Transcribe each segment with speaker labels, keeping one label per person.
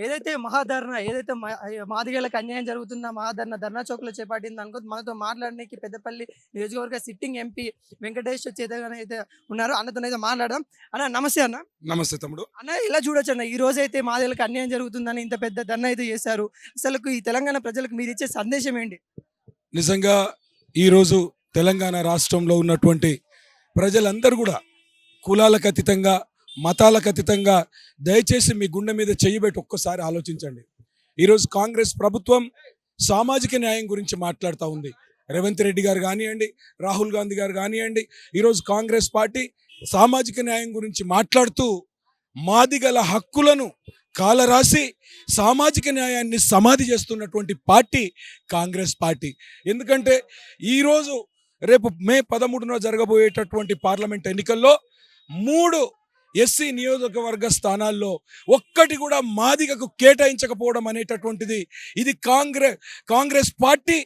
Speaker 1: ఏదైతే మహాధరణ ఏదైతే మాదిగలకు అన్యాయం జరుగుతున్న మహాధరణ ధర్నా చౌక్‌లో చేపట్టింది అనుకో మనతో మాట్లాడనీకి పెద్దపల్లి నియోజకవర్గ సిట్టింగ్ ఎంపీ వెంకటేష్ చేతగాని అయితే ఉన్నారు. అన్నతోనైతే మాట్లాడదాం. అన్న నమస్తే అన్న.
Speaker 2: నమస్తే తమ్ముడు.
Speaker 1: అన్న ఎలా చూడొచ్చన్న ఈ రోజైతే మాదిగలకు అన్యాయం జరుగుతుందని ఇంత పెద్ద ధర్నా అయితే చేశారు. అసలకు ఈ తెలంగాణ ప్రజలకు మీరిచ్చే సందేశం ఏంటి?
Speaker 2: నిజంగా ఈరోజు తెలంగాణ రాష్ట్రంలో ఉన్నటువంటి ప్రజలందరూ కూడా కులాలకు అతీతంగా, మతాలకు అతీతంగా దయచేసి మీ గుండె మీద చెయ్యి ఒక్కసారి ఆలోచించండి. ఈరోజు కాంగ్రెస్ ప్రభుత్వం సామాజిక న్యాయం గురించి మాట్లాడుతూ ఉంది. రేవంత్ రెడ్డి గారు కానివ్వండి, రాహుల్ గాంధీ గారు కానివ్వండి, ఈరోజు కాంగ్రెస్ పార్టీ సామాజిక న్యాయం గురించి మాట్లాడుతూ మాదిగల హక్కులను కాలరాసి సామాజిక న్యాయాన్ని సమాధి చేస్తున్నటువంటి పార్టీ కాంగ్రెస్ పార్టీ. ఎందుకంటే ఈరోజు రేపు మే 13న జరగబోయేటటువంటి పార్లమెంట్ ఎన్నికల్లో 3 ఎస్సీ నియోజకవర్గ స్థానాల్లో ఒక్కటి కూడా మాదిగకు కేటాయించకపోవడం అనేటటువంటిది ఇది కాంగ్రెస్ పార్టీ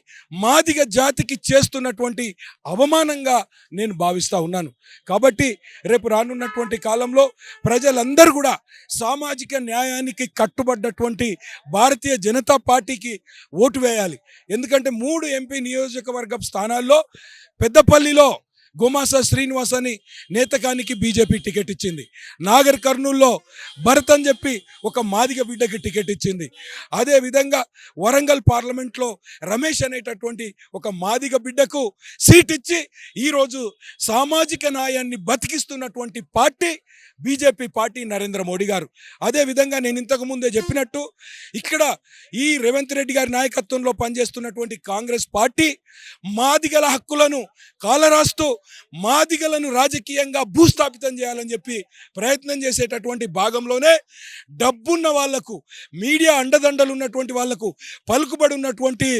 Speaker 2: మాదిగ జాతికి చేస్తున్నటువంటి అవమానంగా నేను భావిస్తూ ఉన్నాను. కాబట్టి రేపు రానున్నటువంటి కాలంలో ప్రజలందరూ కూడా సామాజిక న్యాయానికి కట్టుబడ్డటువంటి భారతీయ జనతా పార్టీకి ఓటు వేయాలి. ఎందుకంటే 3 ఎంపీ నియోజకవర్గ స్థానాల్లో పెద్దపల్లిలో గుమాసా శ్రీనివాస్ అని నేతకానికి బీజేపీ టికెట్ ఇచ్చింది. నాగర్ కర్నూల్లో భరత్ అని చెప్పి ఒక మాదిగ బిడ్డకి టికెట్ ఇచ్చింది. అదేవిధంగా వరంగల్ పార్లమెంట్లో రమేష్ అనేటటువంటి ఒక మాదిగ బిడ్డకు సీట్ ఇచ్చి ఈరోజు సామాజిక న్యాయాన్ని బతికిస్తున్నటువంటి party BJP party, Narendra Modi గారు. అదేవిధంగా నేను ఇంతకు ముందే చెప్పినట్టు ఇక్కడ ఈ రేవంత్ రెడ్డి గారి నాయకత్వంలో పనిచేస్తున్నటువంటి కాంగ్రెస్ పార్టీ మాదిగల హక్కులను కాలరాస్తూ మాదిగలను రాజకీయంగా భూస్థాపితం చేయాలని చెప్పి ప్రయత్నం చేసేటటువంటి భాగంలోనే డబ్బున్న వాళ్లకు, మీడియా అండదండలు ఉన్నటువంటి వాళ్లకు, పలుకుబడి ఉన్నటువంటి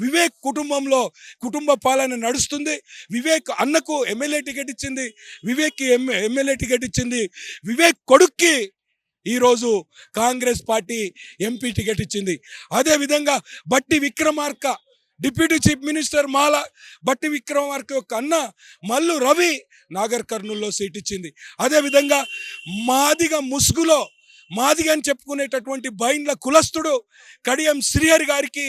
Speaker 2: వివేక్ కుటుంబంలో కుటుంబ పాలన నడుస్తుంది. వివేక్ అన్నకు ఎమ్మెల్యే టికెట్ ఇచ్చింది, వివేక్కి ఎమ్మెల్యే టికెట్ ఇచ్చింది, వివేక్ కొడుక్కి ఈరోజు కాంగ్రెస్ పార్టీ ఎంపీ టికెట్ ఇచ్చింది. అదేవిధంగా బట్టి విక్రమార్క డిప్యూటీ చీఫ్ మినిస్టర్ బట్టి విక్రమార్క యొక్క అన్న మల్లు రవి నాగర్ కర్నూల్లో సీట్ ఇచ్చింది. అదేవిధంగా మాదిగ ముసుగులో మాదిగ అని చెప్పుకునేటటువంటి బైండ్ల కులస్తుడు కడియం శ్రీహరి గారికి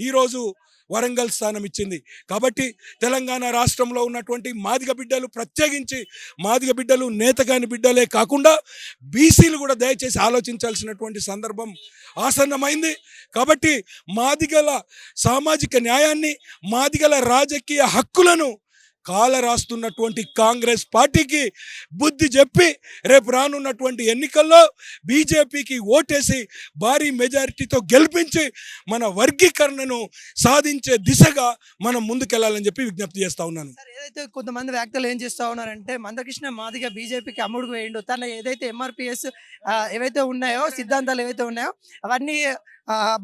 Speaker 2: ఈరోజు వరంగల్ స్థానం ఇచ్చింది. కాబట్టి తెలంగాణ రాష్ట్రంలో ఉన్నటువంటి మాదిగ బిడ్డలు, ప్రత్యేకించి మాదిగ బిడ్డలు నేతగాని బిడ్డలే కాకుండా బీసీలు కూడా దయచేసి ఆలోచించాల్సినటువంటి సందర్భం ఆసన్నమైంది. కాబట్టి మాదిగల సామాజిక న్యాయాన్ని, మాదిగల రాజకీయ హక్కులను కాలరాస్తున్నటువంటి కాంగ్రెస్ పార్టీకి బుద్ధి చెప్పి రేపు రానున్నటువంటి ఎన్నికల్లో బీజేపీకి ఓటేసి భారీ మెజారిటీతో గెలిపించి మన వర్గీకరణను సాధించే దిశగా మనం ముందుకెళ్లాలని చెప్పి విజ్ఞప్తి చేస్తా ఉన్నాను.
Speaker 1: ఏదైతే కొంతమంది వ్యాఖ్యలు ఏం చేస్తా ఉన్నారంటే మందకృష్ణ మాదిగ బీజేపీకి అమ్ముడుకు వేయండు, తన ఏదైతే ఎంఆర్పిఎస్ ఏవైతే ఉన్నాయో సిద్ధాంతాలు ఏవైతే ఉన్నాయో అవన్నీ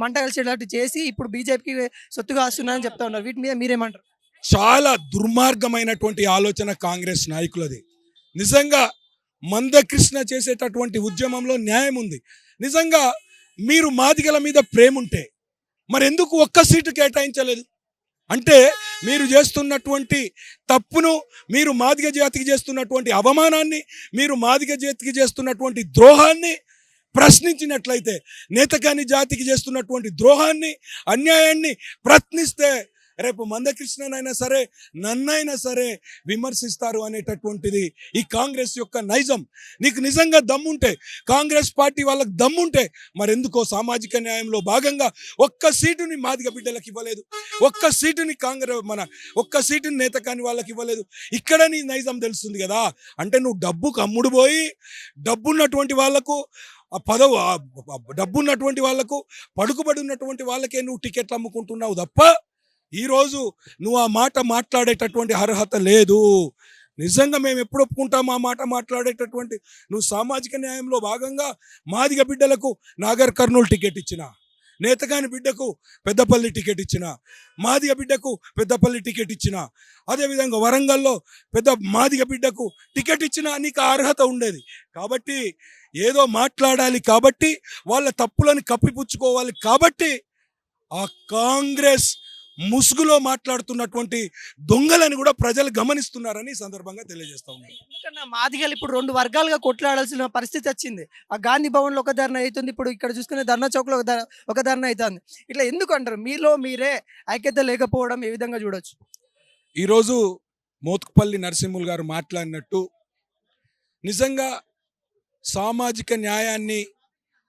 Speaker 1: మంట కలిసేటట్టు చేసి ఇప్పుడు బీజేపీకి సొత్తుగా వస్తున్నారని చెప్తా ఉన్నారు. వీటి మీద మీరేమంటారు?
Speaker 2: చాలా దుర్మార్గమైనటువంటి ఆలోచన కాంగ్రెస్ నాయకులది. నిజంగా మందకృష్ణ చేసేటటువంటి ఉద్యమంలో న్యాయం ఉంది. నిజంగా మీరు మాదిగల మీద ప్రేమ ఉంటే మరి ఎందుకు ఒక్క సీటు కేటాయించలేదు? అంటే మీరు చేస్తున్నటువంటి తప్పును, మీరు మాదిగ జాతికి చేస్తున్నటువంటి అవమానాన్ని, మీరు మాదిగ జాతికి చేస్తున్నటువంటి ద్రోహాన్ని ప్రశ్నించినట్లయితే, నేతకాని జాతికి చేస్తున్నటువంటి ద్రోహాన్ని, అన్యాయాన్ని ప్రశ్నిస్తే రేపు మందకృష్ణనైనా సరే నన్నైనా సరే విమర్శిస్తారు అనేటటువంటిది ఈ కాంగ్రెస్ యొక్క నైజం. నీకు నిజంగా దమ్ముంటే, కాంగ్రెస్ పార్టీ వాళ్ళకి దమ్ముంటే మరెందుకో సామాజిక న్యాయంలో భాగంగా ఒక్క సీటుని మాదిగ బిడ్డలకు ఇవ్వలేదు, ఒక్క సీటుని ఒక్క సీటుని నేతకాని వాళ్ళకి ఇవ్వలేదు. ఇక్కడ నీ నైజం తెలుస్తుంది కదా. అంటే నువ్వు డబ్బుకు అమ్ముడు పోయి డబ్బున్నటువంటి వాళ్లకు డబ్బున్నటువంటి వాళ్లకు పడుకుబడి ఉన్నటువంటి వాళ్ళకే నువ్వు టికెట్లు అమ్ముకుంటున్నావు తప్ప ఈరోజు నువ్వు ఆ మాట మాట్లాడేటటువంటి అర్హత లేదు. నిజంగా మేము ఎప్పుడు ఒప్పుకుంటాము ఆ మాట మాట్లాడేటటువంటి? నువ్వు సామాజిక న్యాయంలో భాగంగా మాదిగ బిడ్డలకు నాగర్ కర్నూలు టికెట్ ఇచ్చిన, నేతగాని బిడ్డకు పెద్దపల్లి టికెట్ ఇచ్చిన, మాదిగ బిడ్డకు పెద్దపల్లి టికెట్ ఇచ్చిన, అదేవిధంగా వరంగల్లో మాదిగ బిడ్డకు టికెట్ ఇచ్చిన నీకు అర్హత ఉండేది. కాబట్టి ఏదో మాట్లాడాలి కాబట్టి, వాళ్ళ తప్పులను కప్పిపుచ్చుకోవాలి కాబట్టి ఆ కాంగ్రెస్ ముసుగులో మాట్లాడుతున్నటువంటి దొంగలని కూడా ప్రజలు గమనిస్తున్నారని ఈ సందర్భంగా తెలియజేస్తా ఉన్నాను.
Speaker 1: ఎందుకన్నా మాదిగలు ఇప్పుడు 2 వర్గాలుగా కొట్లాడాల్సిన పరిస్థితి వచ్చింది. ఆ గాంధీ భవన్‌లో ఒక ధర్నా అయితుంది. ఇప్పుడు ఇక్కడ చూసుకునే ధర్నా చౌక్‌లో ఒక ధర్నా అయితాంది. ఇట్లా ఎందుకంటారు? మీలో మీరే ఐక్యత లేకపోవడం ఏ విధంగా చూడొచ్చు?
Speaker 2: ఈరోజు మోత్కుపల్లి నరసింహులు గారు మాట్లాడినట్టు నిజంగా సామాజిక న్యాయాన్ని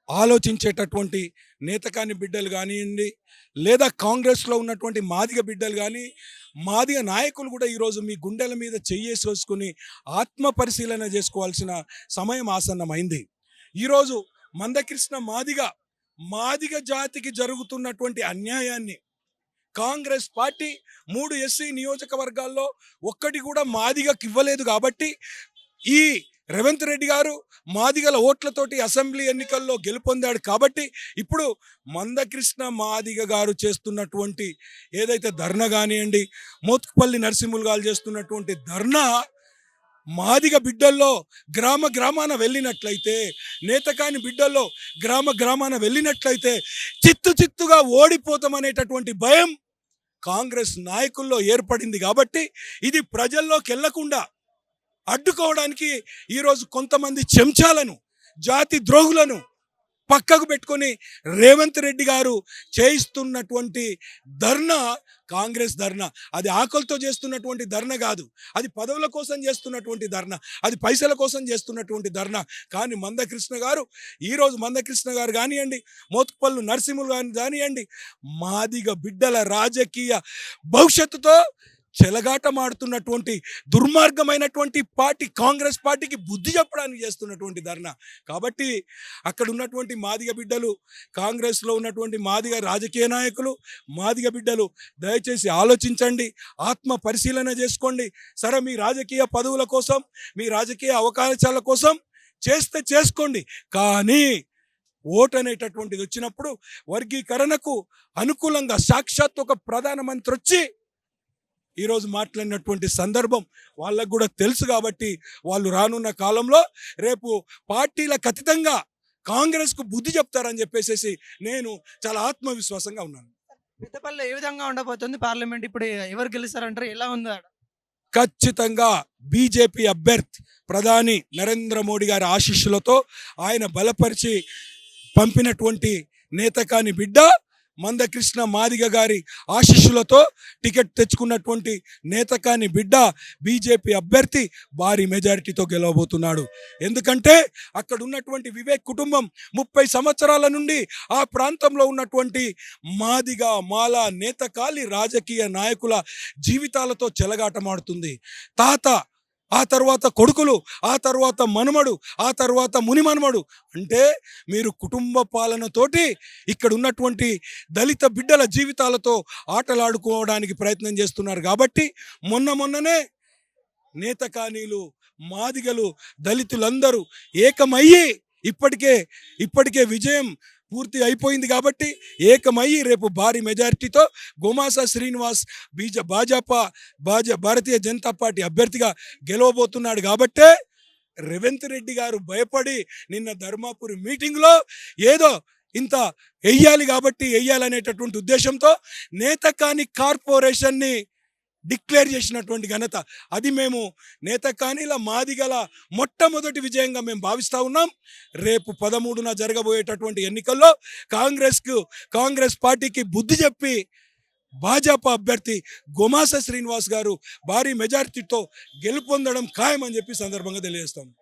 Speaker 2: ఆలోచించేటటువంటి నేతకాని బిడ్డలు కానివ్వండి, లేదా కాంగ్రెస్లో ఉన్నటువంటి మాదిగ బిడ్డలు కానీ, మాదిగ నాయకులు కూడా ఈరోజు మీ గుండెల మీద చెయ్యేసి వేసుకుని ఆత్మ పరిశీలన చేసుకోవాల్సిన సమయం ఆసన్నమైంది. ఈరోజు మందకృష్ణ మాదిగ జాతికి జరుగుతున్నటువంటి అన్యాయాన్ని కాంగ్రెస్ పార్టీ 3 ఎస్సీ నియోజకవర్గాల్లో ఒక్కటి కూడా మాదిగకి ఇవ్వలేదు కాబట్టి ఈ రేవంత్ రెడ్డి గారు మాదిగల ఓట్లతోటి అసెంబ్లీ ఎన్నికల్లో గెలుపొందాడు కాబట్టి ఇప్పుడు మందకృష్ణ మాదిగ గారు చేస్తున్నటువంటి ఏదైతే ధర్నా కానివ్వండి, మోత్కుపల్లి నరసింహులు గారు చేస్తున్నటువంటి ధర్నా మాదిగ బిడ్డల్లో గ్రామాన వెళ్ళినట్లయితే, నేతకాని బిడ్డల్లో గ్రామాన వెళ్ళినట్లయితే చిత్తుగా ఓడిపోతామనేటటువంటి భయం కాంగ్రెస్ నాయకుల్లో ఏర్పడింది కాబట్టి ఇది ప్రజల్లోకి వెళ్లకుండా అడ్డుకోవడానికి ఈరోజు కొంతమంది చెంచాలను, జాతి ద్రోహులను పక్కకు పెట్టుకొని రేవంత్ రెడ్డి గారు చేయిస్తున్నటువంటి ధర్నా కాంగ్రెస్ ధర్నా. అది ఆకలితో చేస్తున్నటువంటి ధర్నా కాదు, అది పదవుల కోసం చేస్తున్నటువంటి ధర్నా, అది పైసల కోసం చేస్తున్నటువంటి ధర్నా. కానీ ఈరోజు మందకృష్ణ గారు కానివ్వండి, మోత్కుపల్లి నరసింహులు కానివ్వండి, మాదిగ బిడ్డల రాజకీయ భవిష్యత్తుతో చెలగాటమాడుతున్నటువంటి దుర్మార్గమైనటువంటి పార్టీ కాంగ్రెస్ పార్టీకి బుద్ధి చెప్పడానికి చేస్తున్నటువంటి ధర్నా. కాబట్టి అక్కడ ఉన్నటువంటి మాదిగ బిడ్డలు, కాంగ్రెస్లో ఉన్నటువంటి మాదిగ రాజకీయ నాయకులు, మాదిగ బిడ్డలు దయచేసి ఆలోచించండి, ఆత్మ పరిశీలన చేసుకోండి. సరే, మీ రాజకీయ పదవుల కోసం, మీ రాజకీయ అవకాశాల కోసం చేస్తే చేసుకోండి, కానీ ఓటు అనేటటువంటిది వచ్చినప్పుడు వర్గీకరణకు అనుకూలంగా సాక్షాత్ ఒక ప్రధానమంత్రి వచ్చి ఈరోజు మాట్లాడినటువంటి సందర్భం వాళ్ళకు కూడా తెలుసు. కాబట్టి వాళ్ళు రానున్న కాలంలో రేపు పార్టీలకు అతీతంగా కాంగ్రెస్కు బుద్ధి చెప్తారని చెప్పేసి నేను చాలా ఆత్మవిశ్వాసంగా ఉన్నాను.
Speaker 1: పెద్దపల్లిలో ఏ విధంగా ఉండబోతుంది పార్లమెంట్? ఇప్పుడు ఎవరు గెలుస్తారంటారు? ఎలా ఉంది ఆడ?
Speaker 2: ఖచ్చితంగా బీజేపీ అభ్యర్థి ప్రధాని నరేంద్ర మోడీ గారి ఆశీస్సులతో ఆయన బలపరిచి పంపినటువంటి నేతకాని బిడ్డ మందకృష్ణ మాదిగ గారి ఆశీస్సులతో టికెట్ తెచ్చుకున్నటువంటి నేతకాని బిడ్డ బీజేపీ అభ్యర్థి భారీ మెజారిటీతో గెలవబోతున్నాడు. ఎందుకంటే అక్కడ ఉన్నటువంటి వివేక్ కుటుంబం 30 సంవత్సరాల నుండి ఆ ప్రాంతంలో ఉన్నటువంటి మాదిగ మాల నేతకాలి రాజకీయ నాయకుల జీవితాలతో చెలగాటమాడుతుంది. తాత, ఆ తర్వాత కొడుకులు, ఆ తర్వాత మనుమడు, ఆ తర్వాత మునిమనుమడు, అంటే మీరు కుటుంబ పాలనతోటి ఇక్కడ ఉన్నటువంటి దళిత బిడ్డల జీవితాలతో ఆటలాడుకోవడానికి ప్రయత్నం చేస్తున్నారు. కాబట్టి మొన్ననే నేతకానీలు, మాదిగలు, దళితులందరూ ఏకమయ్యి ఇప్పటికే విజయం పూర్తి అయిపోయింది కాబట్టి ఏకమయ్యి రేపు భారీ మెజారిటీతో గోమాసా శ్రీనివాస్ భారతీయ జనతా పార్టీ అభ్యర్థిగా గెలవబోతున్నాడు. కాబట్టే రేవంత్ రెడ్డి గారు భయపడి నిన్న ధర్మాపురి మీటింగ్లో ఏదో ఇంత వెయ్యాలనేటటువంటి ఉద్దేశంతో నేతకాని కార్పొరేషన్ని డిక్లేర్ చేసినటువంటి ఘనత అది మేము నేతకానీల మాదిగల మొట్టమొదటి విజయంగా మేము భావిస్తూ ఉన్నాం. రేపు 13న జరగబోయేటటువంటి ఎన్నికల్లో కాంగ్రెస్ పార్టీకి బుద్ధి చెప్పి భాజపా అభ్యర్థి గోమాస శ్రీనివాస్ గారు భారీ మెజారిటీతో గెలుపొందడం ఖాయమని చెప్పి సందర్భంగా తెలియజేస్తాం.